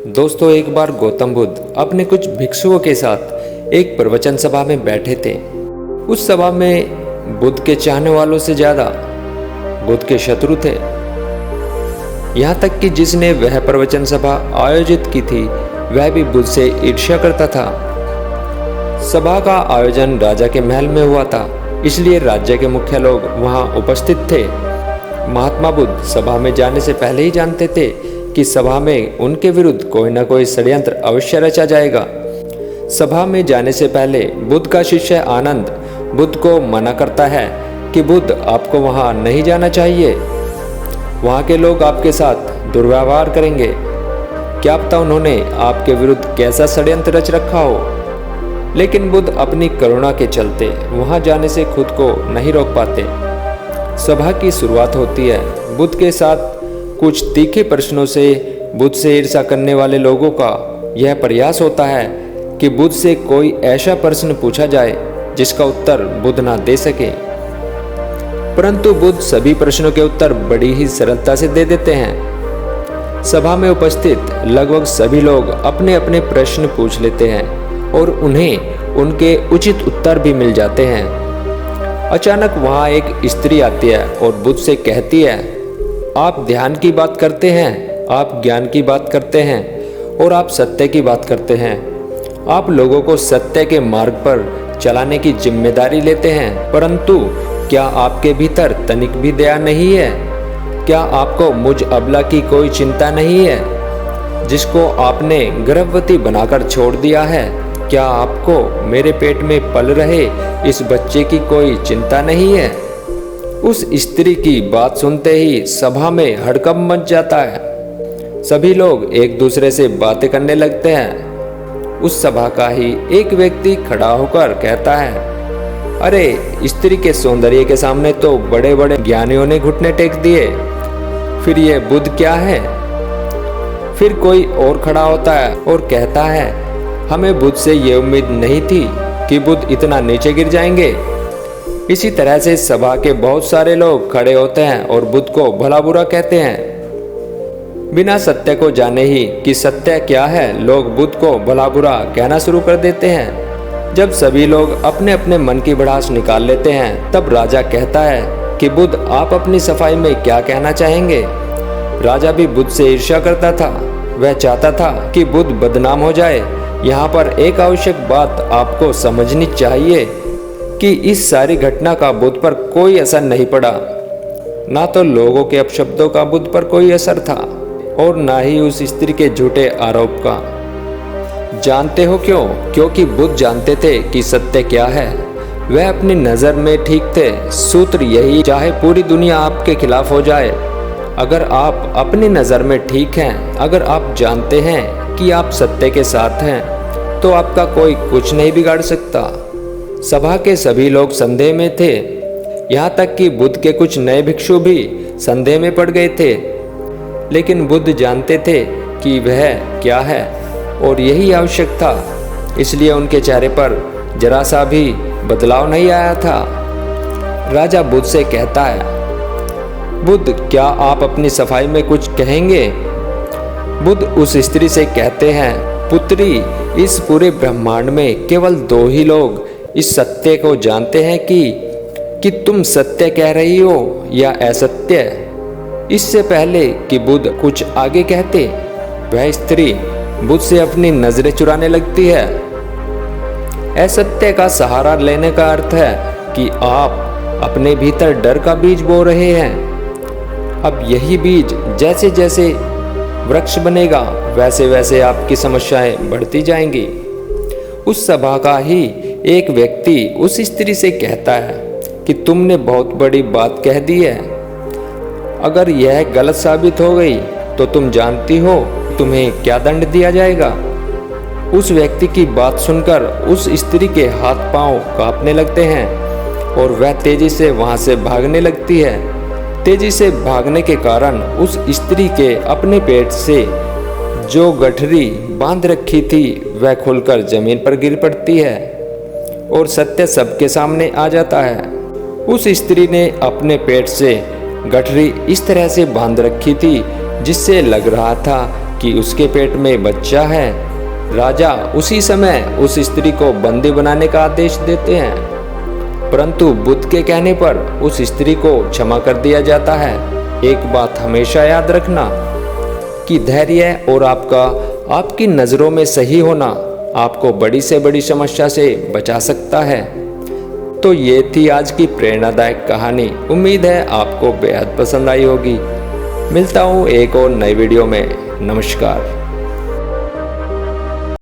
दोस्तों, एक बार गौतम बुद्ध अपने कुछ भिक्षुओं के साथ एक प्रवचन सभा में बैठे थे। उस सभा में बुद्ध के चाहने वालों से ज्यादा बुद्ध के शत्रु थे। यहाँ तक कि जिसने वह प्रवचन सभा आयोजित की थी वह भी बुद्ध से ईर्ष्या करता था। सभा का आयोजन राजा के महल में हुआ था, इसलिए राज्य के मुख्य लोग वहां उपस्थित थे। महात्मा बुद्ध सभा में जाने से पहले ही जानते थे कि सभा में उनके विरुद्ध कोई न कोई षड्यंत्र अवश्य रचा जाएगा। सभा में जाने से पहले बुद्ध का शिष्य आनंद बुद्ध को मना करता है कि बुद्ध, आपको वहां नहीं जाना चाहिए, वहां के लोग आपके साथ दुर्व्यवहार करेंगे। क्या पता उन्होंने आपके विरुद्ध कैसा षड्यंत्र रच रखा हो। लेकिन बुद्ध अपनी करुणा के चलते वहां जाने से खुद को नहीं रोक पाते। सभा की शुरुआत होती है। बुद्ध के साथ कुछ तीखे प्रश्नों से बुद्ध से ईर्ष्या करने वाले लोगों का यह प्रयास होता है कि बुद्ध से कोई ऐसा प्रश्न पूछा जाए जिसका उत्तर बुद्ध ना दे सके। परंतु बुद्ध सभी प्रश्नों के उत्तर बड़ी ही सरलता से दे देते हैं। सभा में उपस्थित लगभग सभी लोग अपने अपने प्रश्न पूछ लेते हैं और उन्हें उनके उचित उत्तर भी मिल जाते हैं। अचानक वहां एक स्त्री आती है और बुद्ध से कहती है, आप ध्यान की बात करते हैं, आप ज्ञान की बात करते हैं और आप सत्य की बात करते हैं। आप लोगों को सत्य के मार्ग पर चलाने की जिम्मेदारी लेते हैं, परंतु क्या आपके भीतर तनिक भी दया नहीं है? क्या आपको मुझ अबला की कोई चिंता नहीं है जिसको आपने गर्भवती बनाकर छोड़ दिया है? क्या आपको मेरे पेट में पल रहे इस बच्चे की कोई चिंता नहीं है? उस स्त्री की बात सुनते ही सभा में हड़कंप मच जाता है। सभी लोग एक दूसरे से बातें करने लगते हैं। उस सभा का ही एक व्यक्ति खड़ा होकर कहता है, अरे, स्त्री के सौंदर्य के सामने तो बड़े बड़े ज्ञानियों ने घुटने टेक दिए, फिर ये बुद्ध क्या है? फिर कोई और खड़ा होता है और कहता है, हमें बुद्ध से ये उम्मीद नहीं थी कि बुद्ध इतना नीचे गिर जाएंगे। इसी तरह से सभा के बहुत सारे लोग खड़े होते हैं और बुद्ध को भला बुरा कहते हैं। बिना सत्य को जाने ही कि सत्य क्या है, लोग बुद्ध को भला बुरा कहना शुरू कर देते हैं। जब सभी लोग अपने अपने मन की भड़ास निकाल लेते हैं, तब राजा कहता है कि बुद्ध, आप अपनी सफाई में क्या कहना चाहेंगे? राजा भी बुद्ध से ईर्ष्या करता था। वह चाहता था कि बुद्ध बदनाम हो जाए। यहाँ पर एक आवश्यक बात आपको समझनी चाहिए कि इस सारी घटना का बुद्ध पर कोई असर नहीं पड़ा। ना तो लोगों के अपशब्दों का बुद्ध पर कोई असर था और ना ही उस स्त्री के झूठे आरोप का। जानते हो क्यों? क्योंकि बुद्ध जानते थे कि सत्य क्या है। वह अपनी नजर में ठीक थे। सूत्र यही, चाहे पूरी दुनिया आपके खिलाफ हो जाए, अगर आप अपनी नजर में ठीक हैं, अगर आप जानते हैं कि आप सत्य के साथ हैं, तो आपका कोई कुछ नहीं बिगाड़ सकता। सभा के सभी लोग संदेह में थे। यहाँ तक कि बुद्ध के कुछ नए भिक्षु भी संदेह में पड़ गए थे। लेकिन बुद्ध जानते थे कि वह क्या है और यही आवश्यक था, इसलिए उनके चेहरे पर जरा सा भी बदलाव नहीं आया था। राजा बुद्ध से कहता है, बुद्ध, क्या आप अपनी सफाई में कुछ कहेंगे? बुद्ध उस स्त्री से कहते हैं, पुत्री, इस पूरे ब्रह्मांड में केवल दो ही लोग इस सत्य को जानते हैं कि तुम सत्य कह रही हो या असत्य। इससे पहले कि बुद्ध कुछ आगे कहते, वह स्त्री बुद्ध से अपनी नजरें चुराने लगती है। असत्य का सहारा लेने का अर्थ है कि आप अपने भीतर डर का बीज बो रहे हैं। अब यही बीज जैसे जैसे वृक्ष बनेगा, वैसे वैसे आपकी समस्याएं बढ़ती जाएंगी। उस सभा का ही एक व्यक्ति उस स्त्री से कहता है कि तुमने बहुत बड़ी बात कह दी है। अगर यह गलत साबित हो गई तो तुम जानती हो तुम्हें क्या दंड दिया जाएगा। उस व्यक्ति की बात सुनकर उस स्त्री के हाथ पांव कांपने लगते हैं और वह तेजी से वहां से भागने लगती है। तेजी से भागने के कारण उस स्त्री के अपने पेट से जो गठरी बांध रखी थी वह खुलकर जमीन पर गिर पड़ती है और सत्य सबके सामने आ जाता है। उस स्त्री ने अपने पेट से गठरी इस तरह से बांध रखी थी जिससे लग रहा था कि उसके पेट में बच्चा है, राजा उसी समय उस स्त्री को बंदी बनाने का आदेश देते हैं, परंतु बुद्ध के कहने पर उस स्त्री को क्षमा कर दिया जाता है। एक बात हमेशा याद रखना कि धैर्य और आपकी नज़रों में सही होना आपको बड़ी से बड़ी समस्या से बचा सकता है। तो ये थी आज की प्रेरणादायक कहानी। उम्मीद है आपको बेहद पसंद आई होगी। मिलता हूँ एक और नई वीडियो में। नमस्कार।